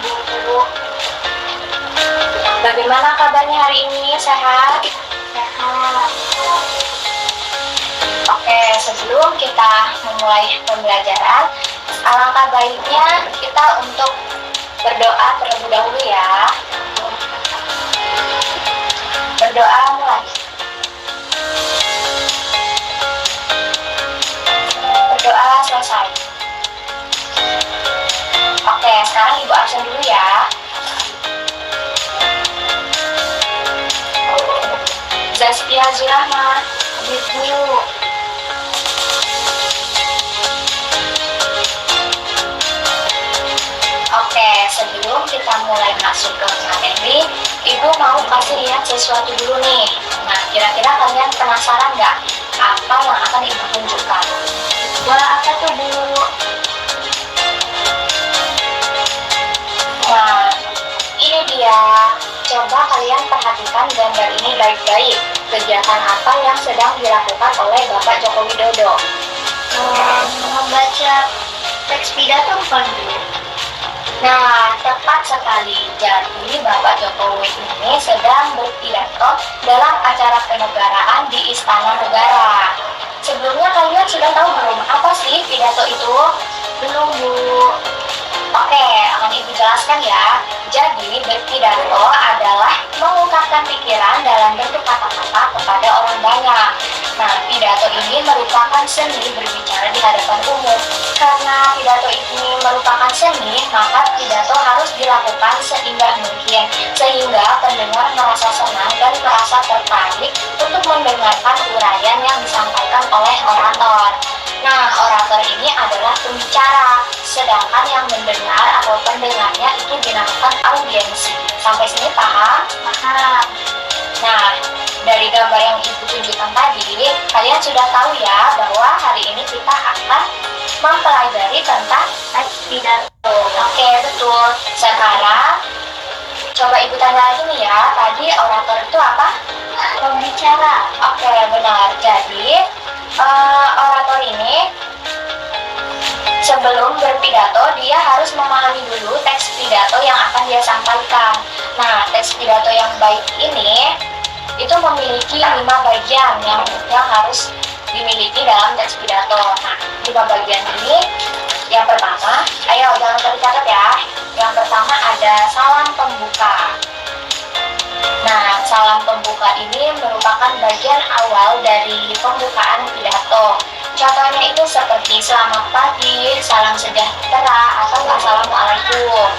Ibu. Bagaimana kabarnya hari ini? Sehat? Sehat. Oke, sebelum kita memulai pembelajaran, alangkah baiknya kita untuk berdoa terlebih dahulu ya. Berdoa mulai. Berdoa selesai. Oke, sekarang Ibu absen dulu ya. Zaskia Zurahma, Ibu. Oke, sebelum kita mulai masuk ke materi, Ibu mau kasih lihat sesuatu dulu nih. Nah, kira-kira kalian penasaran nggak apa yang akan Ibu tunjukkan? Wah, apa tuh, Bu? Nah, ini dia. Coba kalian perhatikan gambar ini baik-baik. Kegiatan apa yang sedang dilakukan oleh Bapak Joko Widodo? Membaca teks pidato bukan, Bu? Nah, tepat sekali. Jadi, Bapak Jokowi ini sedang berpidato dalam acara kenegaraan di Istana Negara. Sebelumnya kalian sudah tahu belum apa sih pidato itu? Belum, Bu. Oke, akan Ibu jelaskan ya. Jadi, berpidato adalah mengungkapkan pikiran dalam bentuk kata-kata kepada orang banyak. Nah, pidato ini merupakan seni berbicara di hadapan umum. Karena pidato ini merupakan seni, maka pidato harus dilakukan seindah mungkin, sehingga pendengar merasa senang dan merasa tertarik untuk mendengarkan uraian yang disampaikan oleh orator. Nah, orator ini adalah pembicara, sedangkan yang mendengar atau pendengarnya itu dinamakan audiensi. Sampai sini paham? Paham. Nah, dari gambar yang Ibu tunjukkan tadi, kalian sudah tahu ya bahwa hari ini kita akan mempelajari tentang Teks pidato. Oke, betul. Sekarang, coba Ibu tanya lagi nih ya, tadi orator itu apa? Pembicara. Oke, benar. Jadi, orator ini sebelum berpidato, dia harus memahami dulu teks pidato yang akan dia sampaikan. Nah, teks pidato yang baik ini itu memiliki 5 bagian yang harus dimiliki dalam teks pidato. Nah, 5 bagian ini, yang pertama, ayo jangan tercatat ya. Yang pertama ada salam pembuka. Nah, salam pembuka ini merupakan bagian awal dari pembukaan pidato. Contohnya itu seperti selamat pagi, salam sejahtera, atau assalamualaikum.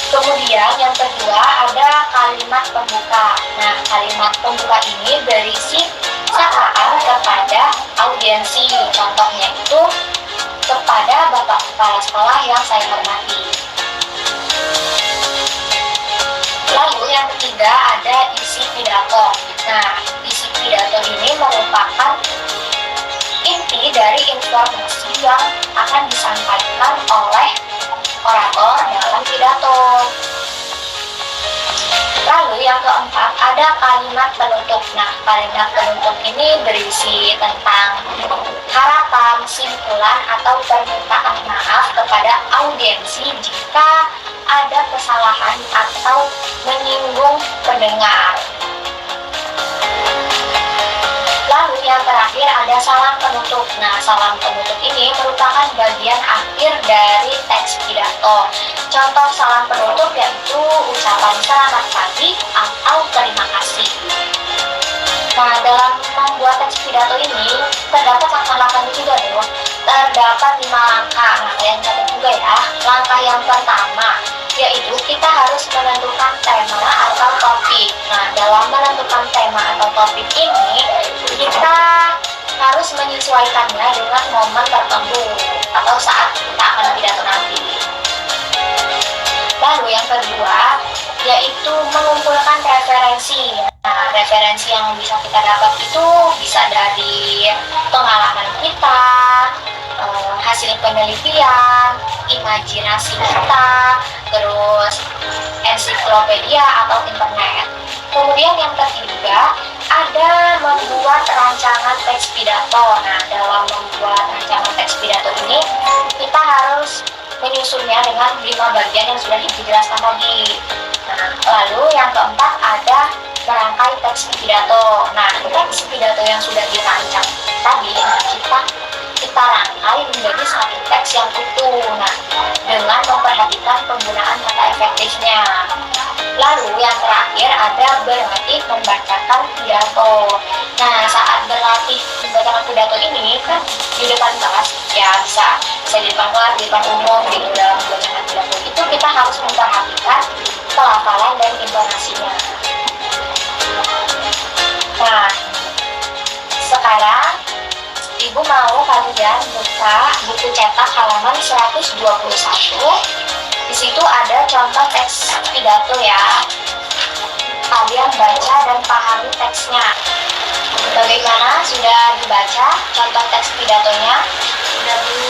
Kemudian yang kedua ada kalimat pembuka. Nah, kalimat pembuka ini berisi sapaan kepada audiensi. Contohnya itu kepada Bapak Kepala Sekolah yang saya hormati. Lalu yang ketiga ada isi pidato. Nah, isi pidato ini merupakan inti dari informasi yang akan disampaikan oleh orator dalam pidato. Lalu yang keempat ada kalimat penutup. Nah, kalimat penutup ini berisi tentang harapan, simpulan, atau permintaan maaf kepada audiensi jika ada kesalahan atau menyinggung pendengar. Lalu yang terakhir ada salam penutup. Nah, salam penutup ini merupakan bagian akhir dari teks pidato. Contoh salam penutup yaitu ucapan selamat pagi atau terima kasih. Nah, dalam membuat teks pidato ini terdapat langkah-langkahnya juga loh. Terdapat 5 langkah. Nah, kalian catat juga ya. Langkah yang pertama yaitu kita harus menentukan tema atau topik. Nah, dalam menentukan tema atau topik ini kita harus menyesuaikannya dengan momen tertentu atau saat kita akan pidato nanti. Lalu yang kedua yaitu mengumpulkan referensi. Nah, referensi yang bisa kita dapat itu bisa dari pengalaman kita, hasil penelitian, imajinasi kita, terus ensiklopedia atau internet. Kemudian yang ketiga ada membuat rancangan teks pidato. Nah, dalam membuat rancangan teks pidato ini kita harus menyusunnya dengan 5 bagian yang sudah Ibu jelaskan tadi. Nah, lalu yang keempat ada merangkai teks pidato. Nah, teks pidato yang sudah dirancang tadi kita rangkai menjadi satu teks yang utuh. Nah, dengan memperhatikan penggunaan kata efektifnya. Lalu yang terakhir ada berlatih membacakan pidato. Nah, saat berlatih membacakan pidato ini kan di depan kelas, ya bisa di depan kelas, di depan umum, gitu dalam membacakan pidato itu kita harus memperhatikan pelafalan dan intonasinya. Nah, sekarang Ibu mau kalian buka buku cetak halaman 121. Di situ ada contoh teks pidato ya. Kalian baca dan pahami teksnya. Bagaimana? Sudah dibaca contoh teks pidatonya? Sudah, Bu.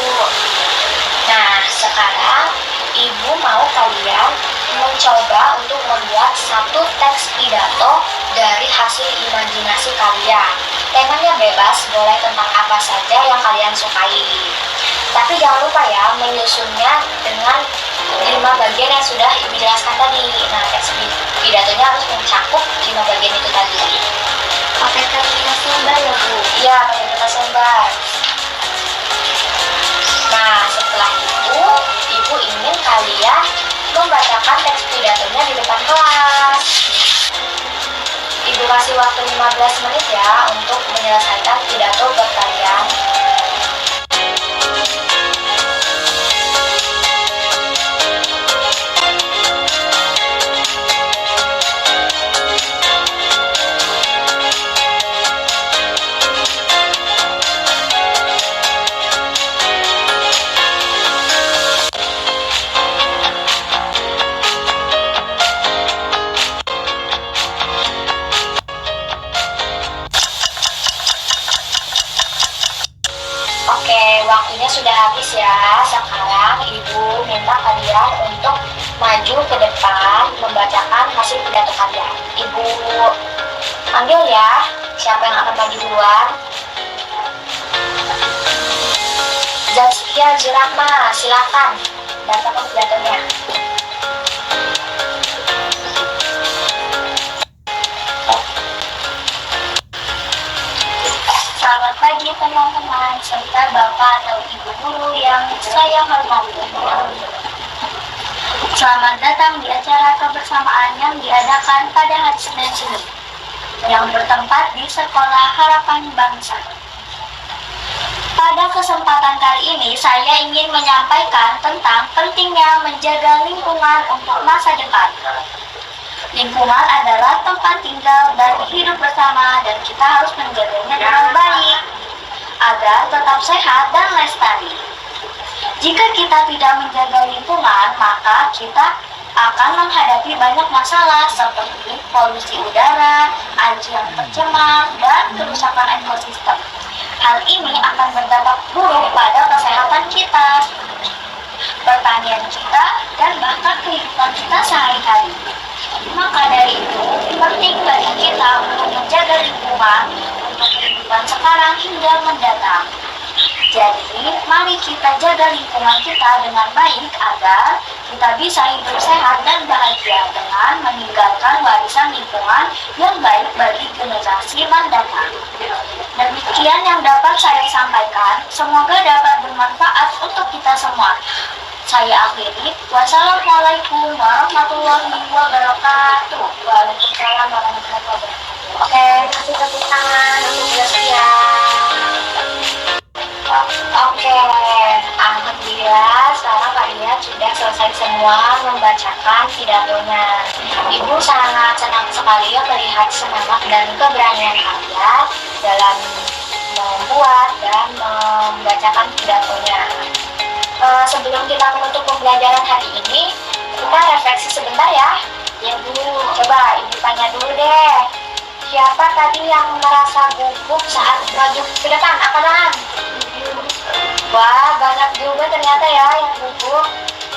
Nah, sekarang Ibu mau kalian mencoba untuk membuat satu teks pidato dari hasil imajinasi kalian. Temanya bebas, boleh tentang apa saja yang kalian sukai. Tapi jangan lupa ya, menyusunnya dengan 5 bagian yang sudah Ibu jelaskan tadi. Nah, teks pidatonya harus mencakup 5 bagian itu tadi. Pakai kertas lembar ya, Bu? Iya, pakai kertas lembar. Nah, setelah itu, Ibu ingin kalian membacakan teks pidatonya di depan kelas. Ibu kasih waktu 15 menit ya untuk menyelesaikan pidato buat kalian. Oke, waktunya sudah habis ya. Sekarang Ibu minta kalian untuk maju ke depan membacakan hasil pidato kalian. Ibu panggil ya, siapa yang akan maju duluan? Zaskia Zurahma, silakan bacakan pidatonya. Selamat pagi teman-teman, serta Bapak atau Ibu Guru yang saya hormati. Selamat datang di acara kebersamaan yang diadakan pada hari Senin ini, yang bertempat di Sekolah Harapan Bangsa. Pada kesempatan kali ini, saya ingin menyampaikan tentang pentingnya menjaga lingkungan untuk masa depan. Lingkungan adalah tempat tinggal dan hidup bersama, dan kita harus menjaganya dengan baik agar tetap sehat dan lestari. Jika kita tidak menjaga lingkungan, maka kita akan menghadapi banyak masalah seperti polusi udara, air yang tercemar, dan kerusakan ekosistem. Hal ini akan berdampak buruk pada kesehatan kita, pertanian kita, dan bahkan kehidupan kita sehari-hari. Maka dari itu, penting bagi kita untuk menjaga lingkungan untuk kehidupan sekarang hingga mendatang. Jadi, mari kita jaga lingkungan kita dengan baik agar kita bisa hidup sehat dan bahagia dengan meninggalkan warisan lingkungan yang baik bagi generasi mendatang. Demikian yang dapat saya sampaikan, semoga dapat bermanfaat untuk kita semua. Saya akhiri. Wassalamualaikum warahmatullahi wabarakatuh. Waalaikumsalam warahmatullahi wabarakatuh. Oke, kasih tepuk tangan untuk Zaskia. Oke, alhamdulillah sekarang kalian sudah selesai semua membacakan pidatonya. Ibu sangat senang sekali melihat semangat dan keberanian kalian dalam membuat dan membacakan pidatonya. Sebelum kita menutup pembelajaran hari ini, kita refleksi sebentar ya. Ya Bu, coba Ibu tanya dulu deh. Siapa tadi yang merasa gugup saat maju ke depan? Angkat tangan. Wah, banyak juga ternyata ya yang gugup.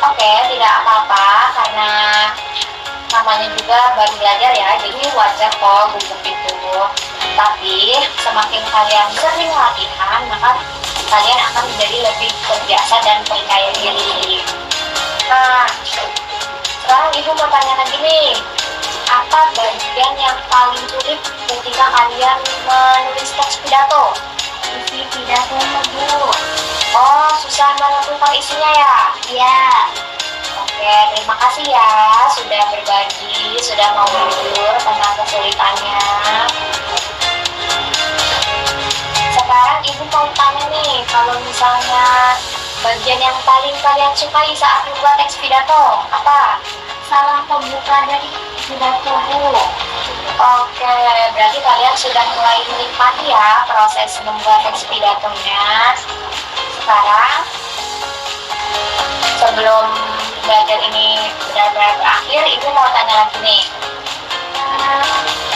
Oke, tidak apa-apa karena namanya juga baru belajar ya, jadi wajar kok gugup itu. Tapi semakin kalian sering latihan, maka kalian akan menjadi lebih terbiasa dan percaya diri. Sekarang Ibu mau tanya lagi nih, apa bagian yang paling sulit ketika kalian menulis teks pidato? Isi pidatonya, Bu. Oh, susah menentukan isinya ya? Ya, Oke, terima kasih ya sudah berbagi, sudah mau jujur tentang kesulitannya. Sekarang Ibu mau tanya nih, kalau misalnya bagian yang paling kalian sukai saat membuat teks pidato, apa? salam pembuka dari pidato, Bu. Oke, berarti kalian sudah mulai menikmati ya proses membuat teks pidatonya. Sekarang, sebelum belajar ini benar-benar berakhir, Ibu mau tanya lagi nih.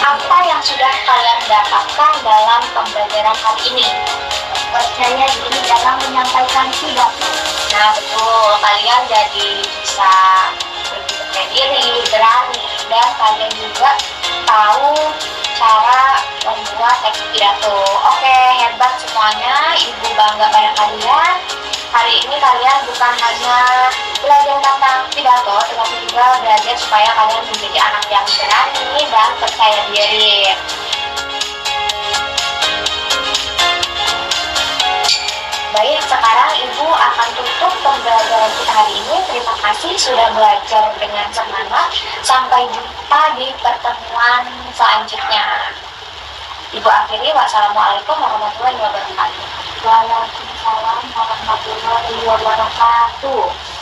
Apa yang sudah kalian dapatkan dalam pembelajaran hari ini? Percaya diri dalam menyampaikan pidato. Nah, betul. Kalian jadi bisa lebih percaya diri, berani, dan kalian juga tahu cara membuat teks pidato. Oke, hebat semuanya. Ibu bangga pada kalian. Hari ini kalian bukan hanya belajar tentang pidato, tetapi juga belajar supaya kalian menjadi anak yang berani dan percaya diri. Baik, sekarang Ibu akan tutup pembelajaran kita hari ini. Terima kasih sudah belajar dengan semangat. Sampai jumpa di pertemuan selanjutnya. Ibu akhiri, wassalamualaikum warahmatullahi wabarakatuh. Waalaikumsalam warahmatullahi wabarakatuh.